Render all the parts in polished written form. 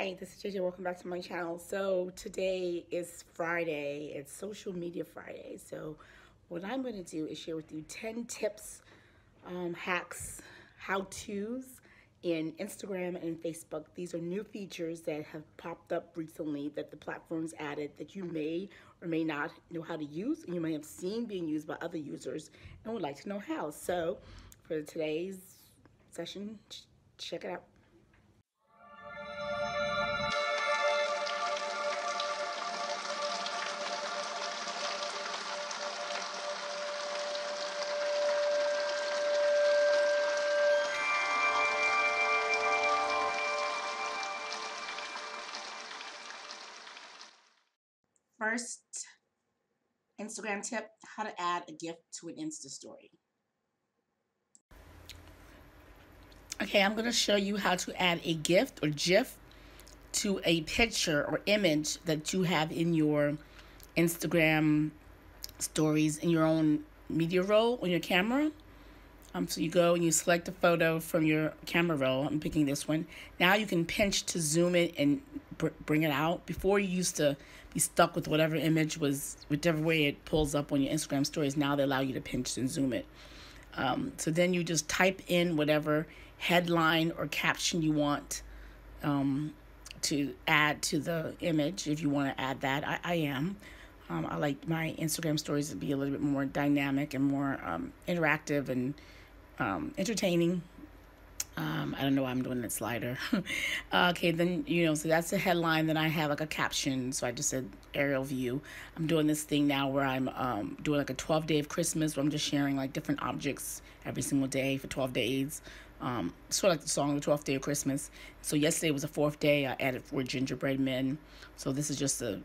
Hi, this is JJ. Welcome back to my channel. So today is Friday. It's Social Media Friday. So what I'm going to do is share with you 10 tips, hacks, how-tos in Instagram and Facebook. These are new features that have popped up recently that the platforms added that you may or may not know how to use, and you may have seen being used by other users and would like to know how. So for today's session, check it out. First Instagram tip, how to add a GIF to an Instastory. Okay, I'm going to show you how to add a GIF or GIF to a picture or image that you have in your Instagram stories in your own media roll on your camera. So you go and you select a photo from your camera roll. I'm picking this one. Now you can pinch to zoom it and bring it out. Before you used to be stuck with whatever image was, whichever way it pulls up on your Instagram stories. Now they allow you to pinch and zoom it. So then you just type in whatever headline or caption you want to add to the image. If you want to add that, I am. I like my Instagram stories to be a little bit more dynamic and more interactive and entertaining. I don't know why I'm doing that slider. Okay, then, so that's the headline. Then I have like a caption. So I just said aerial view. I'm doing this thing now where I'm doing like a 12-day of Christmas where I'm just sharing like different objects every single day for 12 days. Sort of like the song, the 12th day of Christmas. So yesterday was the 4th day. I added 4 gingerbread men. So this is just a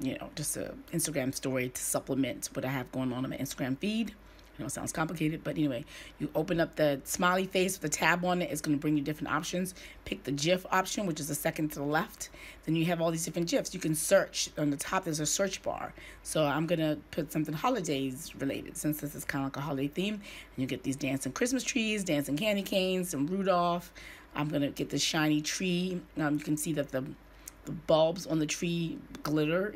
Instagram story to supplement what I have going on my Instagram feed. It sounds complicated, but anyway, you open up the smiley face with a tab on it. It's going to bring you different options. Pick the GIF option, which is the second to the left. Then you have all these different GIFs. You can search. On the top, there's a search bar. So I'm going to put something holidays related, since this is kind of like a holiday theme. And you get these dancing Christmas trees, dancing candy canes, and Rudolph. I'm going to get this shiny tree. You can see that the bulbs on the tree glimmer.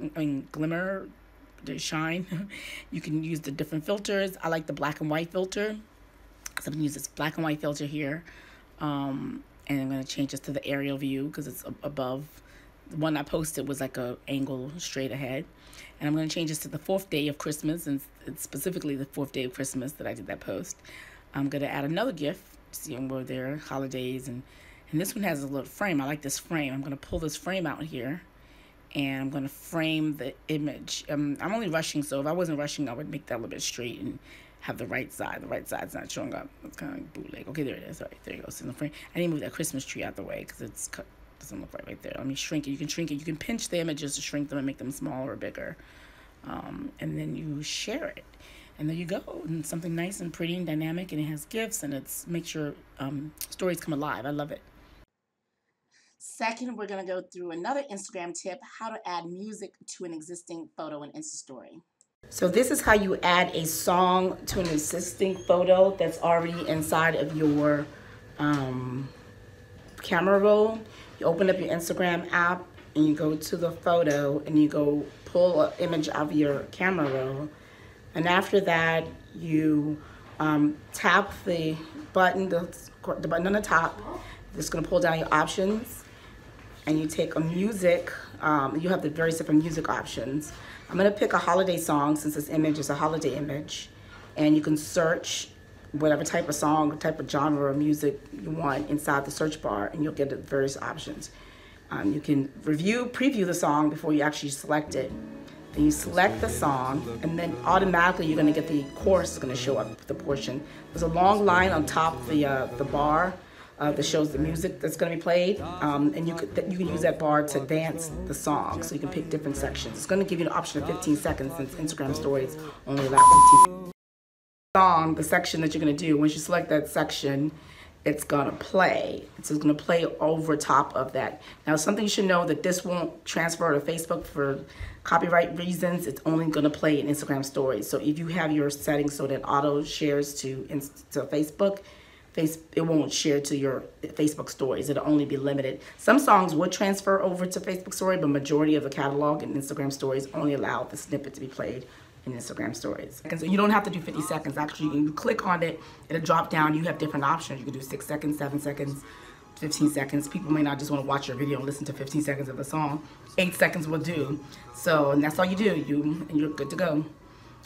They shine. You can use the different filters. I like the black and white filter, so I'm gonna use this black and white filter here, and I'm gonna change this to the aerial view because it's above. The one I posted was like a angle straight ahead, and I'm gonna change this to the 4th day of Christmas, and it's specifically the 4th day of Christmas that I did that post. I'm gonna add another GIF, where there are holidays, and this one has a little frame. I like this frame. I'm gonna pull this frame out here. And I'm going to frame the image. I'm only rushing, so if I wasn't rushing, I would make that a little bit straight and have the right side. The right side's not showing up. It's kind of like bootleg. Okay, there it is. All right, there you go. So in the frame, I didn't move that Christmas tree out the way because it doesn't look right there. Let me shrink it. You can shrink it. You can pinch the images to shrink them and make them smaller or bigger. And then you share it. And there you go. And something nice and pretty and dynamic, and it has GIFs, and it makes your stories come alive. I love it. Second, we're going to go through another Instagram tip, how to add music to an existing photo in Instastory. So this is how you add a song to an existing photo that's already inside of your camera roll. You open up your Instagram app and you go to the photo and you go pull an image out of your camera roll. And after that, you tap the button, the button on the top. It's going to pull down your options. And you take a music, you have the various different music options. I'm gonna pick a holiday song since this image is a holiday image. And you can search whatever type of song, type of genre of music you want inside the search bar, and you'll get the various options. You can preview the song before you actually select it. Then you select the song, and then automatically you're gonna get the chorus is gonna show up, the portion. There's a long line on top of the bar. That shows the music that's going to be played, and you can use that bar to advance the song, so you can pick different sections. It's going to give you an option of 15 seconds since Instagram stories only allow 15 seconds. The section that you're going to do, once you select that section, it's going to play. It's going to play over top of that. Now, something you should know that this won't transfer to Facebook for copyright reasons. It's only going to play in Instagram stories. So if you have your settings so that auto shares to Facebook, it won't share to your Facebook stories. It'll only be limited. Some songs would transfer over to Facebook story, but majority of the catalog and Instagram stories only allow the snippet to be played in Instagram stories. So you don't have to do 50 seconds. Actually, you click on it, it'll drop down. You have different options. You can do 6 seconds, 7 seconds, 15 seconds. People may not just want to watch your video and listen to 15 seconds of the song. 8 seconds will do. So, and that's all you do. And you're good to go.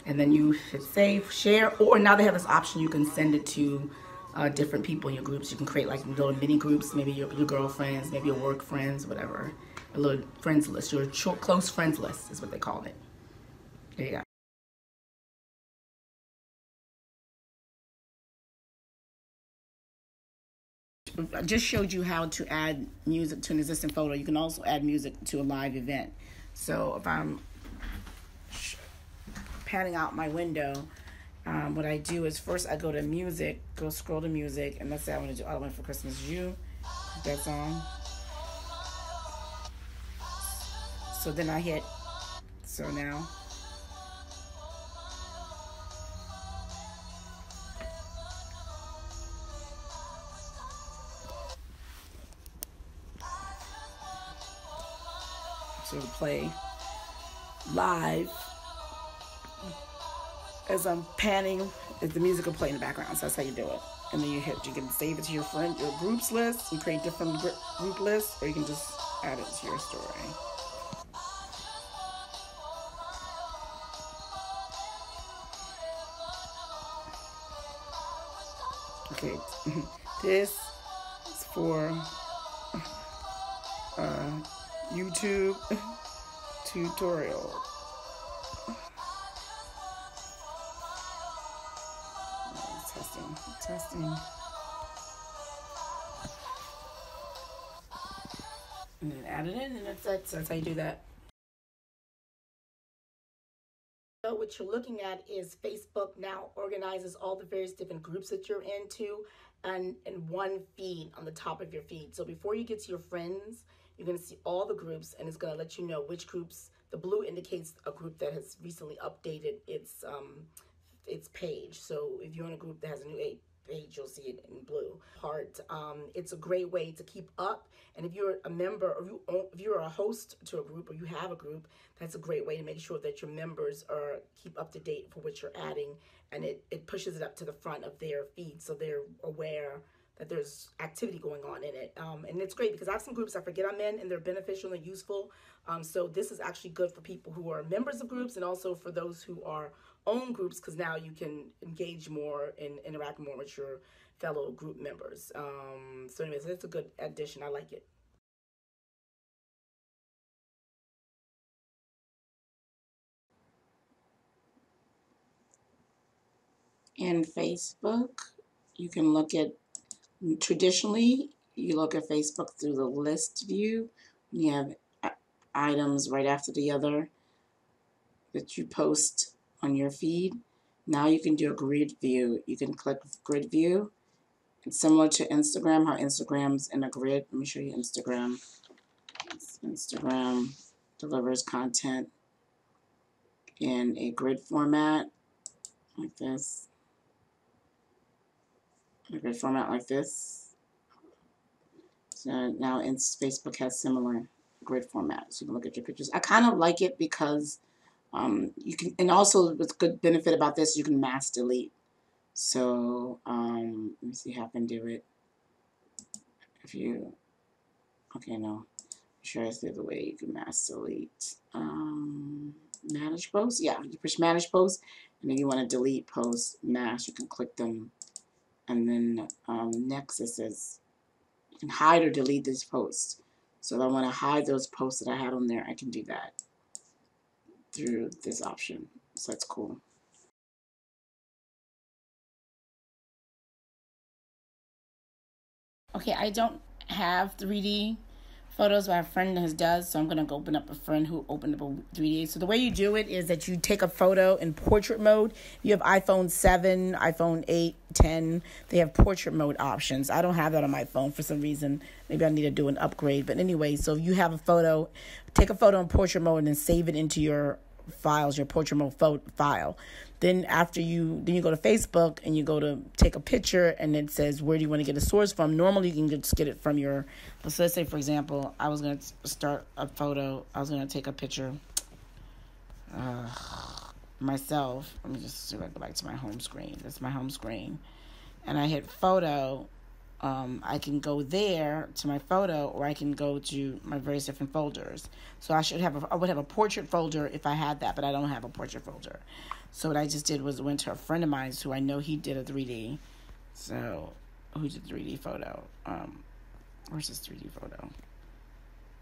And then you hit save, share, or now they have this option. You can send it to different people in your groups. You can create like little mini groups, maybe your girlfriends, maybe your work friends, whatever. A little friends list, your close friends list is what they call it. There you go. I just showed you how to add music to an existing photo. You can also add music to a live event. So if I'm panning out my window, what I do is first I go to music, scroll to music, and let's say I want to do All I Want for Christmas Is You, that song. So then I hit, so now. So to play live as I'm panning, as the music will play in the background. So that's how you do it. And then you can save it to your groups list. You create different group lists, or you can just add it to your story. Okay, this is for YouTube tutorial. Testing. And then add it in, and that's it. So that's how you do that. So what you're looking at is Facebook now organizes all the various different groups that you're into and in one feed on the top of your feed. So before you get to your friends, you're going to see all the groups, and it's going to let you know which groups. The blue indicates a group that has recently updated its page. So if you're in a group that has a new page, you'll see it in blue. It's a great way to keep up, and if you're a member, or if you're a host to a group, or you have a group, that's a great way to make sure that your members keep up to date for what you're adding, and it pushes it up to the front of their feed, so they're aware that there's activity going on in it. And it's great because I have some groups I forget I'm in, and they're beneficial and useful. So this is actually good for people who are members of groups, and also for those who are own groups, because now you can engage more and interact more with your fellow group members. So anyways, it's a good addition. I like it. In Facebook, you can look at, traditionally, you look at Facebook through the list view. You have items right after the other that you post on your feed. Now you can do a grid view. You can click grid view. It's similar to Instagram, how Instagram's in a grid. Let me show you Instagram. Instagram delivers content in a grid format like this. A grid format like this. So now Facebook has similar grid format. So you can look at your pictures. I kind of like it because you can, and also what's good benefit about this, you can mass delete. So let me see how I can do it. If you, okay, no, I'm sure it's the other way. You can mass delete. Manage posts. Yeah, you push manage posts, and then you want to delete posts, mass. You can click them, and then next it says you can hide or delete this post. So if I want to hide those posts that I had on there, I can do that through this option. So that's cool. Okay, I don't have 3D photos, but a friend does, so I'm going to open up a friend who opened up a 3D. So the way you do it is that you take a photo in portrait mode. You have iPhone 7, iPhone 8, 10. They have portrait mode options. I don't have that on my phone for some reason. Maybe I need to do an upgrade. But anyway, so if you have a photo, take a photo in portrait mode and then save it into your files, your portrait mode file. Then after you go to Facebook and you go to take a picture, and it says, where do you want to get a source from? Normally you can just get it from your, so let's say, for example, I was going to start a photo. I was going to take a picture myself. Let me just see if I go back to my home screen. That's my home screen. And I hit photo. I can go there to my photo, or I can go to my various different folders. So I would have a portrait folder if I had that, but I don't have a portrait folder. So what I just did was went to a friend of mine who I know he did a 3D. So who did 3D photo? Where's this 3D photo?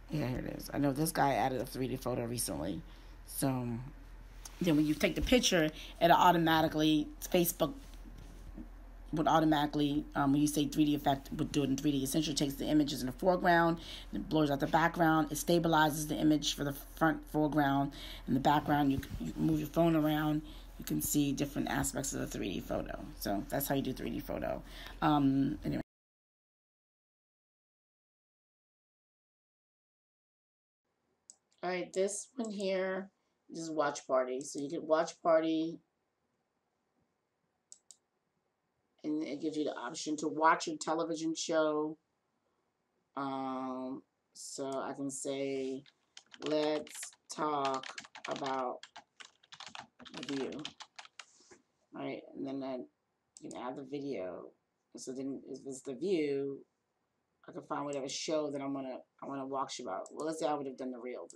Yeah, here it is. I know this guy added a 3D photo recently. So then when you take the picture, it'll automatically, Facebook would automatically, when you say 3D effect, would do it in 3D. Essentially takes the images in the foreground, it blurs out the background, it stabilizes the image for the front foreground. In the background, you move your phone around, you can see different aspects of the 3D photo. So that's how you do 3D photo. Anyway. All right, this one here is watch party. So you can watch party, and it gives you the option to watch a television show. So I can say, let's talk about the View. All right, and then you can add the video. So then if it's the View, I can find whatever show that I wanna watch about. Well, let's say I would have done the Real.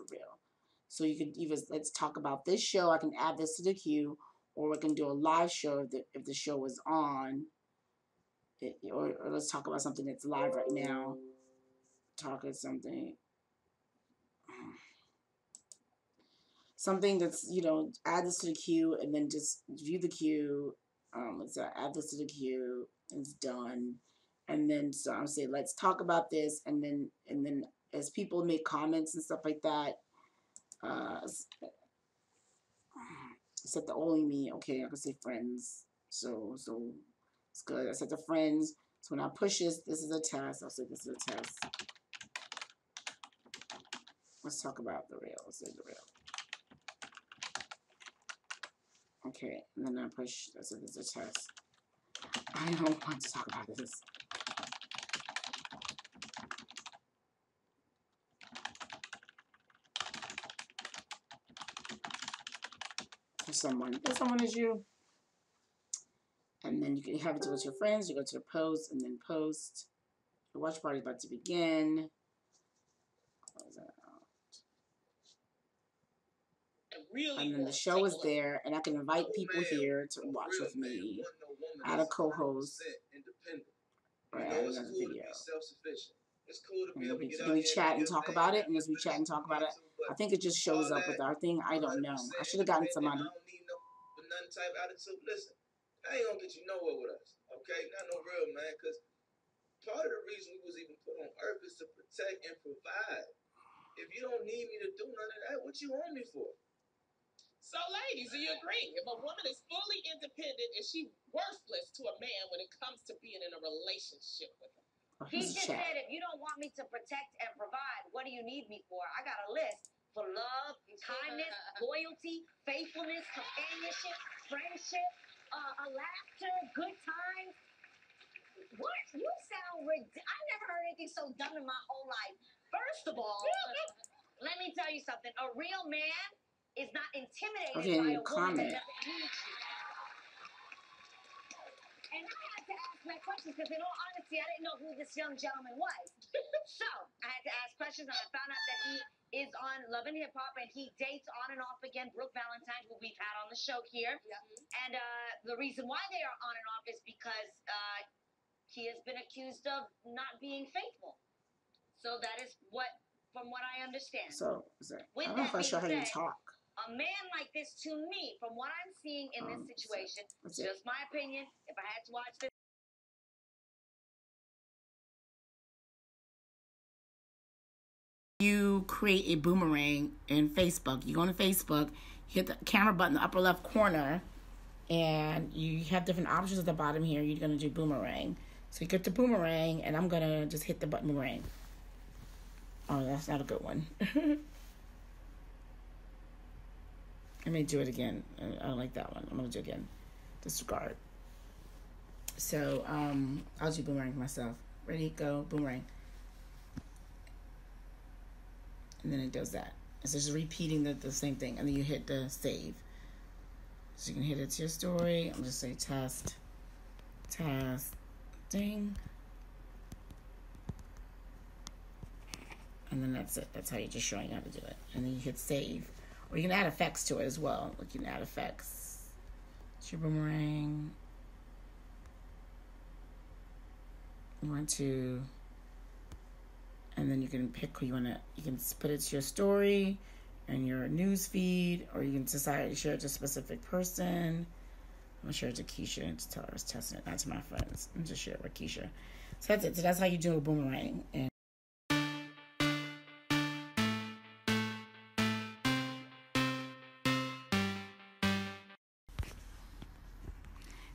So you could either, let's talk about this show. I can add this to the queue, or we can do a live show if the show is on. Or let's talk about something that's live right now. Talk about something that's, add this to the queue, and then just view the queue. Let's add this to the queue, and it's done. And then so I'm saying, let's talk about this, and then as people make comments and stuff like that, set the only me. Okay, I can say friends. So it's good. I set the friends. So when I push this is a test. I'll say this is a test. Let's talk about the Real. Let's say the Real. Okay, and then I push. I said this is a test. I don't want to talk about this. For someone. If someone is you. And then you can have it to go to your friends. You go to the post, and then post. The watch party is about to begin. Close that out. And then the show is there, and I can invite people here to watch with me. Add a co-host. Or add another video. And we chat and talk about it. And as we chat and talk about it, I think it just shows up with our thing. I don't know. I should have gotten somebody. I ain't gonna get you nowhere with us, okay? Not no real, man, because part of the reason we was even put on earth is to protect and provide. If you don't need me to do none of that, what you want me for? So, ladies, do you agree? If a woman is fully independent, is she worthless to a man when it comes to being in a relationship with him? He just said, if you don't want me to protect and provide, what do you need me for? I got a list for love, kindness, loyalty, faithfulness, companionship, friendship, laughter, good times. What? You sound ridiculous. I never heard anything so dumb in my whole life. First of all, let me tell you something. A real man is not intimidated by a woman that doesn't need you. And I had to ask my questions because, in all honesty, I didn't know who this young gentleman was. So I had to ask questions, and I found out that he is on Love and Hip Hop, and he dates on and off again Brooke Valentine, who we've had on the show here. Yeah. And the reason why they are on and off is because he has been accused of not being faithful. So that is from what I understand. So, I don't know if I show how you talk. A man like this, to me, from what I'm seeing in this situation, just my opinion, if I had to watch this. You create a boomerang in Facebook. You go on Facebook, hit the camera button in the upper left corner, and you have different options at the bottom here. You're going to do boomerang. So you get the boomerang, and I'm going to just hit the button boomerang. Oh, that's not a good one. I may do it again. I don't like that one. I'm going to do it again. Disregard. So, I'll do boomerang myself. Ready, go, boomerang. And then it does that. It's just repeating the same thing. And then you hit the save. So you can hit it to your story. I'm just say test, ding. And then that's it. That's how you're just showing how to do it. And then you hit save. Or you can add effects to it as well. Like you can add effects. It's your boomerang. You want to, and then you can pick who you want to, you can put it to your story and your news feed, or you can decide to share it to a specific person. I'm going to share it to Keisha to tell her I was testing it, not to my friends. I'm just share it with Keisha. So that's it. So that's how you do a boomerang. And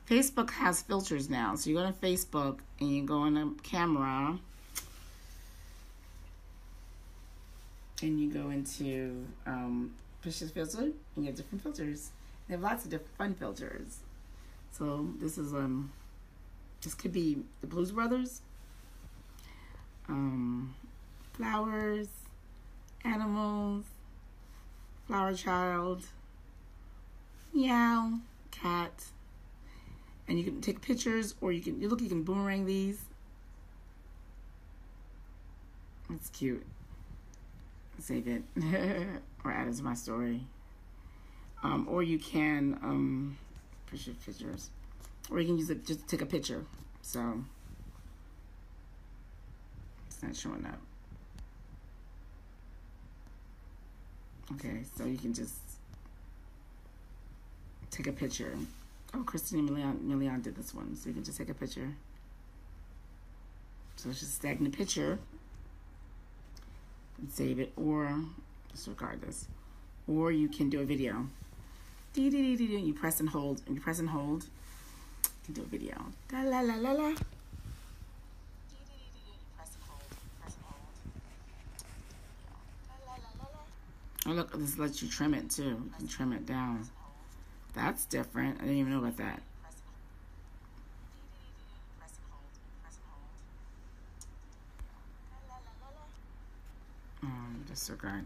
Facebook has filters now. So you go to Facebook and you go on the camera and you go into push this filter and you get different filters. They have lots of different fun filters. So this is this could be the Blues Brothers, flowers, animals, flower child, meow, cat. And you can take pictures, or you can boomerang these. That's cute. Save it or add it to my story. Or you can push your pictures, or you can use it just to take a picture. So it's not showing up. Okay, so you can just take a picture. Oh, Christina Milian did this one, so you can just take a picture. So it's just a stagnant picture. And save it, or disregard this. Or you can do a video. You press and hold, and you press and hold. You can do a video. La la la la la. Oh look, this lets you trim it too. You can trim it down. That's different. I didn't even know about that. Disregard.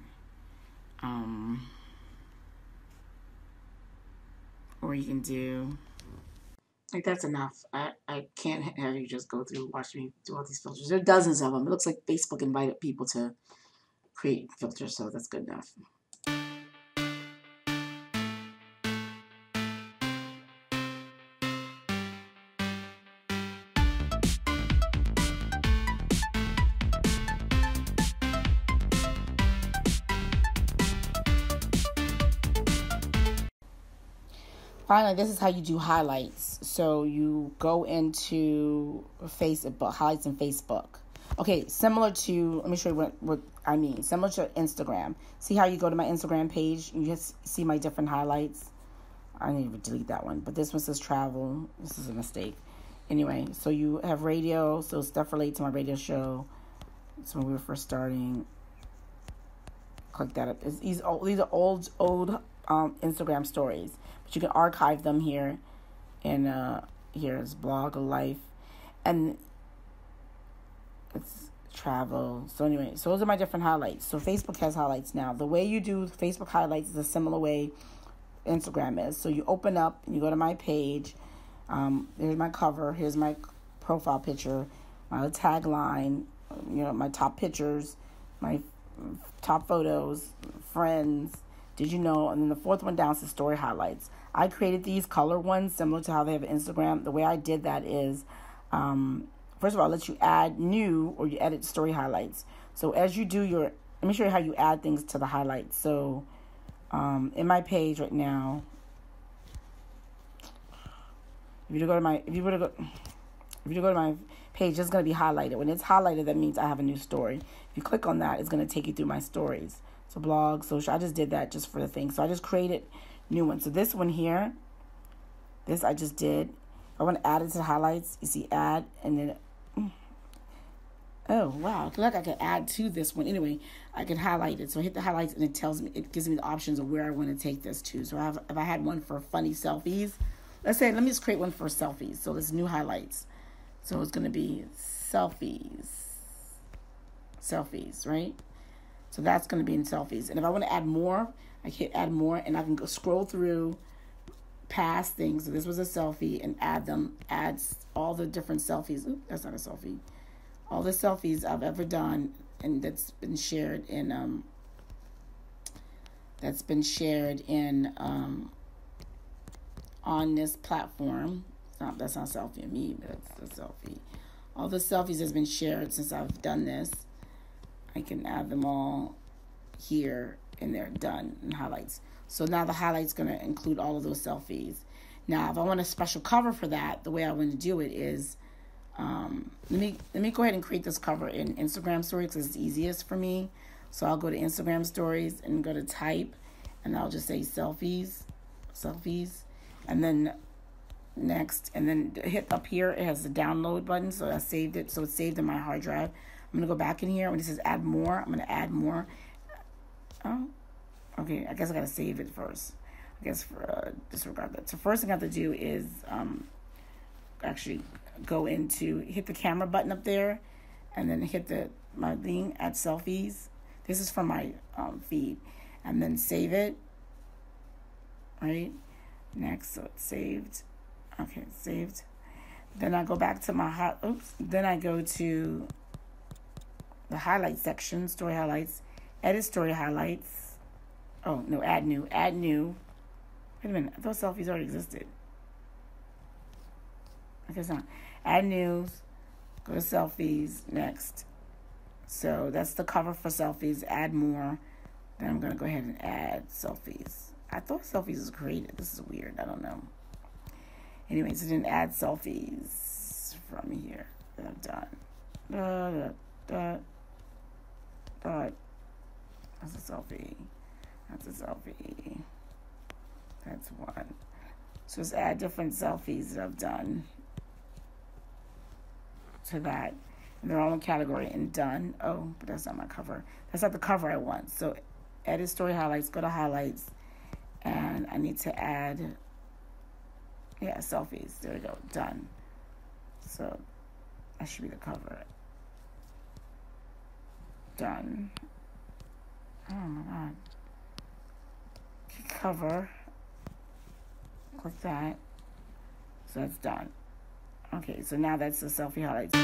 Or you can do, like, that's enough. I can't have you just go through, watch me do all these filters. There are dozens of them. It looks like Facebook invited people to create filters, so that's good enough. Finally, this is how you do highlights. So you go into Facebook, highlights in Facebook. Okay, similar to, let me show you what I mean. Similar to Instagram. See how you go to my Instagram page, you just see my different highlights. I didn't even delete that one, but this one says travel. This is a mistake. Anyway, so you have radio, so stuff related to my radio show. So when we were first starting, click that up. These are old Instagram stories. But you can archive them here, and here's blog of life, and it's travel. So anyway, so those are my different highlights. So Facebook has highlights now. The way you do Facebook highlights is a similar way Instagram is. So you open up and you go to my page. Here's my cover. Here's my profile picture, my tagline. My top pictures, my top photos, friends. Did you know? And then the fourth one down says story highlights. I created these color ones similar to how they have Instagram. The way I did that is, first of all, it lets you add new or you edit story highlights. So as you do let me show you how you add things to the highlights. So in my page right now, if you go to my page, it's going to be highlighted. When it's highlighted, that means I have a new story. If you click on that, it's going to take you through my stories. So blog, social, I just did that just for the thing. So I just created new ones. So this one here, this I just did. I want to add it to the highlights. You see add, and then Oh, wow. Look, I can add to this one. Anyway, I can highlight it. So I hit the highlights and it gives me the options of where I want to take this to. So if I had one for funny selfies, let me just create one for selfies. So there's new highlights. So it's going to be selfies, right? So that's going to be in selfies. And if I want to add more, I hit add more, and I can go scroll through past things. So this was a selfie, and add all the different selfies. Oop, that's not a selfie. All the selfies I've ever done, and that's been shared in on this platform. That's not a selfie of me, but it's a selfie. All the selfies has been shared since I've done this. I can add them all here, and they're done in highlights. So now the highlight's going to include all of those selfies. Now, if I want a special cover for that, the way I want to do it is, let me go ahead and create this cover in Instagram Stories because it's easiest for me. So I'll go to Instagram Stories and go to type, and I'll just say selfies, and then next, and then hit up here. It has the download button, so I saved it. So it's saved in my hard drive. I'm going to go back in here. When it says add more, I'm going to add more. Oh, okay. I guess I got to save it first. I guess for disregard that. So first thing I have to do is actually go into, hit the camera button up there, and then hit my thing, add selfies. This is from my feed. And then save it. Right? Next, so it's saved. Okay, it's saved. Then I go back to then I go to the highlight section, story highlights, edit story highlights. Oh, no, add new. Wait a minute, I thought selfies already existed. I guess not. Add news, go to selfies, next. So that's the cover for selfies, add more. Then I'm going to go ahead and add selfies. I thought selfies was created. This is weird, I don't know. Anyways, so then add selfies from here that I've done. That's a selfie. That's one. So just add different selfies that I've done to that. And they're all in category and done. Oh, but that's not my cover. That's not the cover I want. So edit story highlights, go to highlights, and I need to add, selfies. There we go, done. So that should be the cover. Done. Oh my God. Cover. Click that. So that's done. Okay, so now that's the selfie highlights.